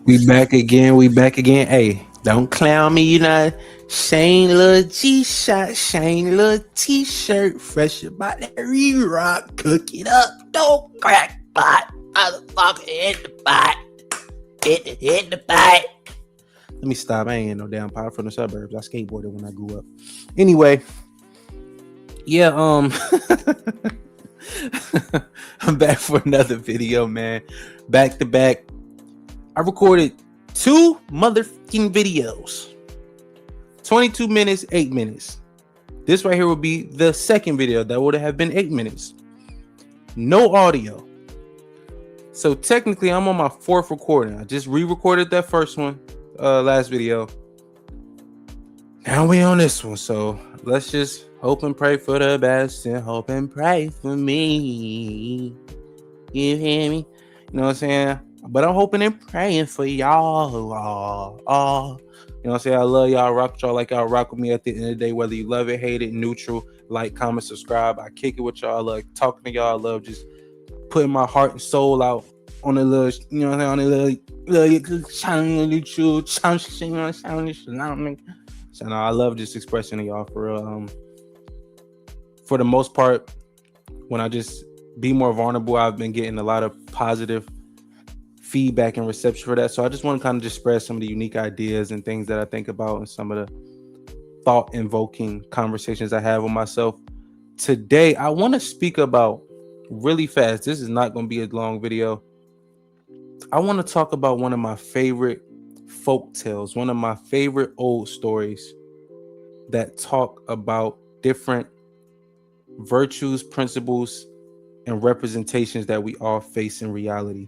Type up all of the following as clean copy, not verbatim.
We back again. We back again. Hey, don't clown me. You know, Shane little G-shot, Shane little T-shirt, fresh about that re-rock. Cook it up, don't crack pot, motherfucker hit the pot, hit the pot. Let me stop. I ain't no damn pot from the suburbs. I skateboarded when I grew up. Anyway, yeah. I'm back for another video, man. Back to back. I recorded 2 motherfucking videos. 22 minutes, 8 minutes. This right here will be the second video that would have been 8 minutes. No audio. So technically I'm on my 4th recording. I just re-recorded that first one, last video. Now we on this one. So let's just hope and pray for the best and hope and pray for me. You hear me? You know what I'm saying? But I'm hoping and praying for y'all. You know what I'm saying? I love y'all. Rock with y'all like y'all rock with me at the end of the day. Whether you love it, hate it, neutral, like, comment, subscribe. I kick it with y'all. I love talking to y'all. I love just putting my heart and soul out on a little, you know what I'm saying? On a little so no, I love just expressing to y'all for the most part. When I just be more vulnerable, I've been getting a lot of positive feedback and reception for that. So I just want to kind of just spread some of the unique ideas and things that I think about and some of the thought invoking conversations I have with myself. Today, I want to speak about really fast. This is not going to be a long video. I want to talk about one of my favorite folk tales, one of my favorite old stories that talk about different virtues, principles, and representations that we all face in reality,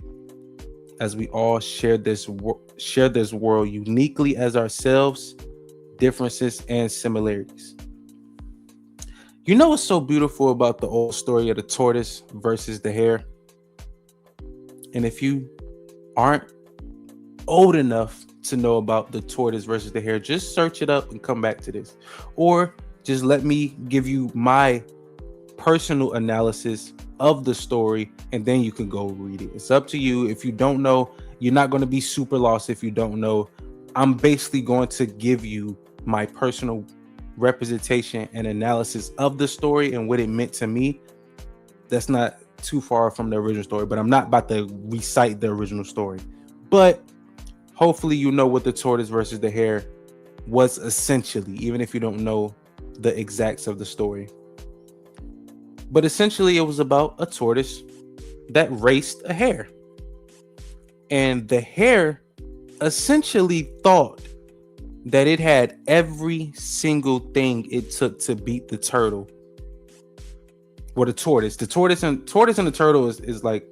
as we all share this world uniquely as ourselves, differences and similarities. You know what's so beautiful about the old story of the tortoise versus the hare? And if you aren't old enough to know about the tortoise versus the hare, just search it up and come back to this. Or just let me give you my personal analysis of the story, and then you can go read it. It's up to you. If you don't know, you're not going to be super lost if you don't know. I'm basically going to give you my personal representation and analysis of the story and what it meant to me. That's not too far from the original story, but I'm not about to recite the original story. But hopefully you know what the tortoise versus the hare was essentially, even if you don't know the exacts of the story. But essentially, it was about a tortoise that raced a hare. And the hare essentially thought that it had every single thing it took to beat the turtle. Or the tortoise. The tortoise and the turtle is like,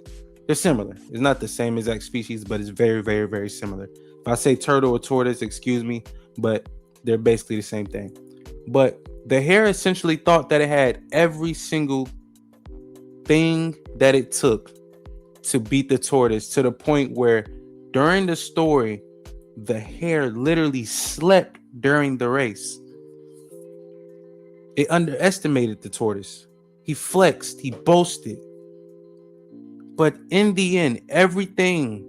they're similar. It's not the same exact species, but it's very, very, very similar. If I say turtle or tortoise, excuse me, but they're basically the same thing. But the hare essentially thought that it had every single thing that it took to beat the tortoise, to the point where during the story, the hare literally slept during the race. It underestimated the tortoise. He flexed, he boasted. But in the end, everything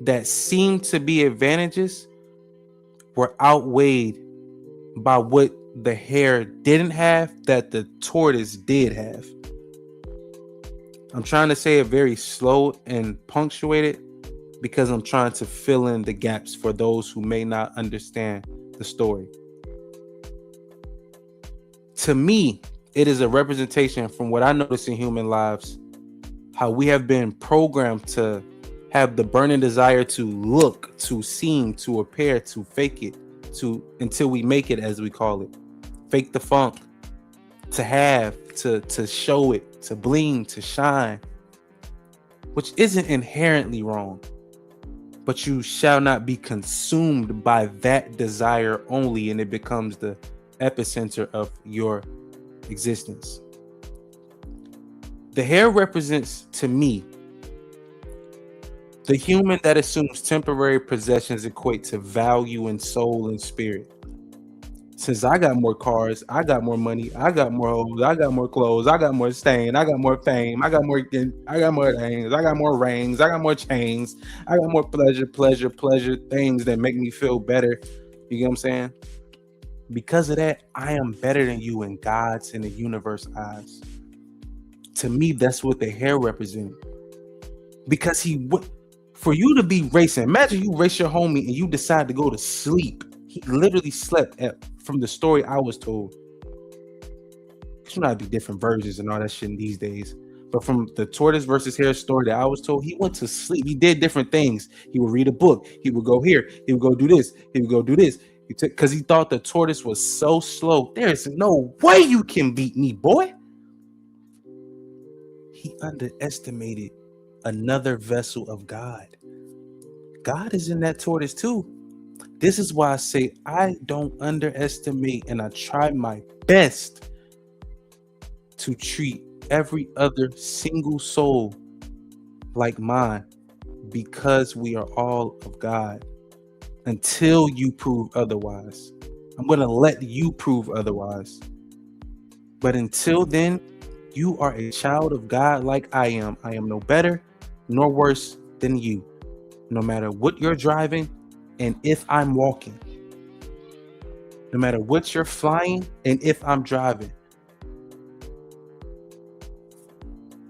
that seemed to be advantages were outweighed by what the hare didn't have that the tortoise did have. I'm trying to say it very slow and punctuated because I'm trying to fill in the gaps for those who may not understand the story. To me, it is a representation from what I notice in human lives, how we have been programmed to have the burning desire to look, to seem, to appear, to fake it, to until we make it, as we call it. Fake the funk, to have, to show it, to bling, to shine, which isn't inherently wrong. But you shall not be consumed by that desire only, and it becomes the epicenter of your existence. The hare represents, to me, the human that assumes temporary possessions equate to value and soul and spirit. Since I got more cars, I got more money, I got more hoes, I got more clothes, I got more stain, I got more fame, I got more things, I got more rings, I got more chains, I got more pleasure things that make me feel better. You get what I'm saying? Because of that, I am better than you in God's and the universe eyes. To me, that's what the hair represented. Because for you to be racing, imagine you race your homie and you decide to go to sleep. He literally slept from the story I was told. You know, be different versions and all that shit in these days. But from the tortoise versus hare story that I was told, he went to sleep. He did different things. He would read a book. He would go here. He would go do this. He would go do this. Because he thought the tortoise was so slow. There's no way you can beat me, boy. He underestimated another vessel of God. God is in that tortoise too. This is why I say I don't underestimate, and I try my best to treat every other single soul like mine, because we are all of God. Until you prove otherwise, I'm going to let you prove otherwise. But until then, you are a child of God like I am. I am no better nor worse than you, no matter what you're driving and if I'm walking, no matter what you're flying and if I'm driving.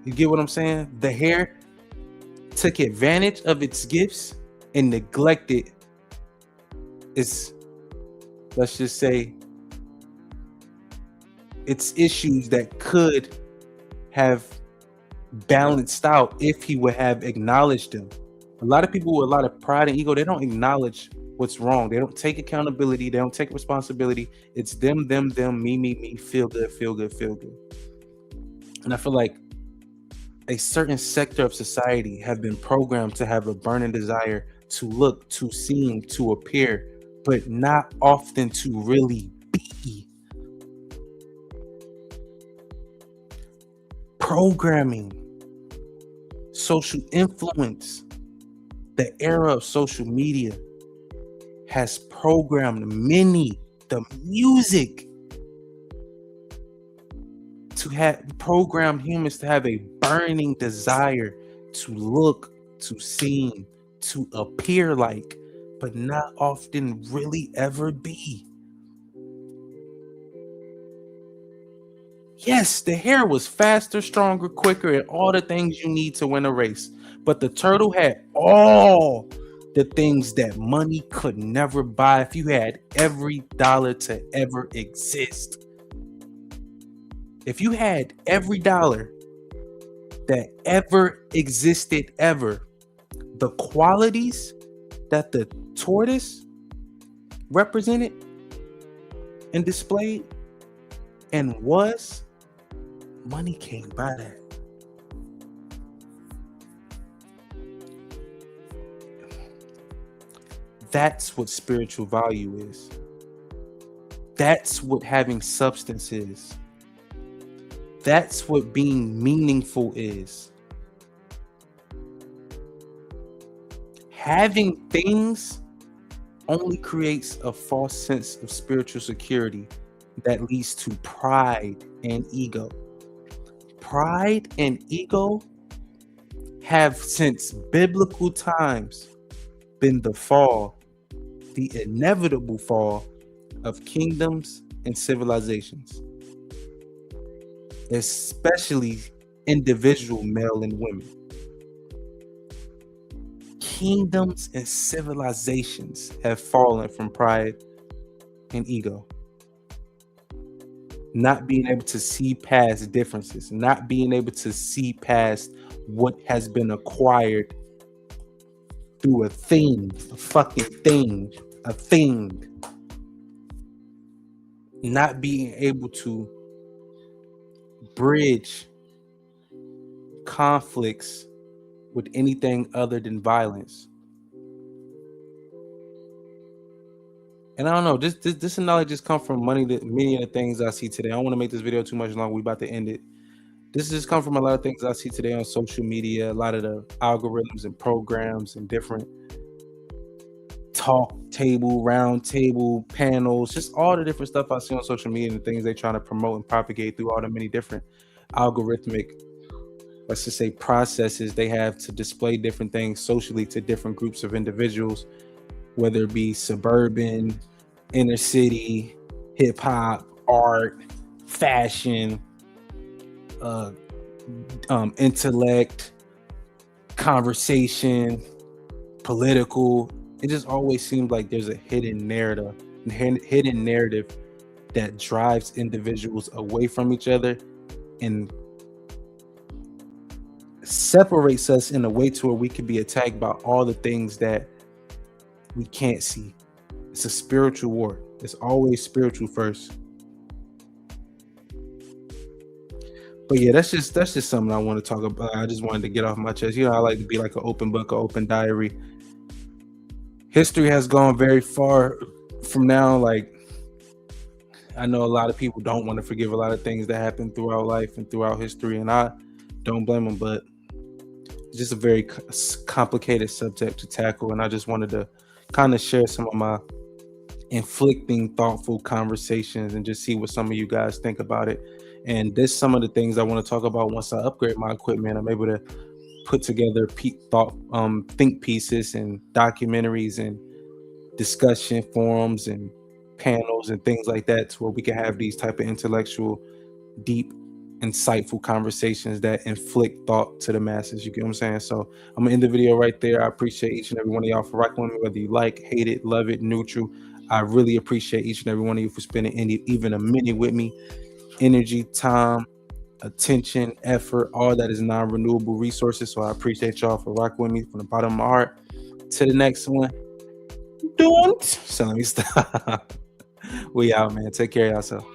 You get what I'm saying? The hare took advantage of its gifts and neglected its, let's just say, its issues that could have balanced out if he would have acknowledged them. A lot of people with a lot of pride and ego, they don't acknowledge what's wrong. They don't take accountability. They don't take responsibility. It's them, me, feel good. And I feel like a certain sector of society have been programmed to have a burning desire to look, to seem, to appear, but not often to really be. Programming, social influence, the era of social media has programmed the music to have programmed humans to have a burning desire to look, to seem, to appear like, but not often really ever be. Yes, the hare was faster, stronger, quicker, and all the things you need to win a race. But the turtle had all the things that money could never buy if you had every dollar to ever exist. If you had every dollar that ever existed ever, the qualities that the tortoise represented and displayed and was, money can't buy that. That's what spiritual value is. That's what having substance is. That's what being meaningful is. Having things only creates a false sense of spiritual security that leads to pride and ego. Pride and ego have since biblical times been the inevitable fall of kingdoms and civilizations, especially individual male and women. Kingdoms and civilizations have fallen from pride and ego. Not being able to see past differences, not being able to see past what has been acquired through a thing, a fucking thing, a thing. Not being able to bridge conflicts with anything other than violence. And I don't know, this knowledge just come from many of the things I see today. I don't want to make this video too much long. We about to end it. This just come from a lot of things I see today on social media, a lot of the algorithms and programs and different talk table, round table, panels, just all the different stuff I see on social media and the things they try to promote and propagate through all the many different algorithmic, let's just say, processes they have to display different things socially to different groups of individuals, whether it be suburban, inner city, hip hop, art, fashion, intellect, conversation, political. It just always seems like there's a hidden narrative that drives individuals away from each other and separates us in a way to where we could be attacked by all the things that we can't see. It's a spiritual war. It's always spiritual first. But yeah, that's just something I want to talk about. I just wanted to get off my chest. I like to be like an open book, an open diary. History has gone very far from now. Like, I know a lot of people don't want to forgive a lot of things that happened throughout life and throughout history, and I don't blame them, but it's just a very complicated subject to tackle, and I just wanted to kind of share some of my inflicting, thoughtful conversations and just see what some of you guys think about it. And this some of the things I want to talk about once I upgrade my equipment. I'm able to put together think pieces and documentaries and discussion forums and panels and things like that, to where we can have these type of intellectual, deep, insightful conversations that inflict thought to the masses. You get what I'm saying? So I'm gonna end the video right there. I appreciate each and every one of y'all for rocking with me, whether you like, hate it, love it, neutral. I really appreciate each and every one of you for spending even a minute with me. Energy, time, attention, effort, all that is non-renewable resources. So I appreciate y'all for rocking with me from the bottom of my heart. To the next one. Don't. So let me stop. We out, man. Take care of yourself.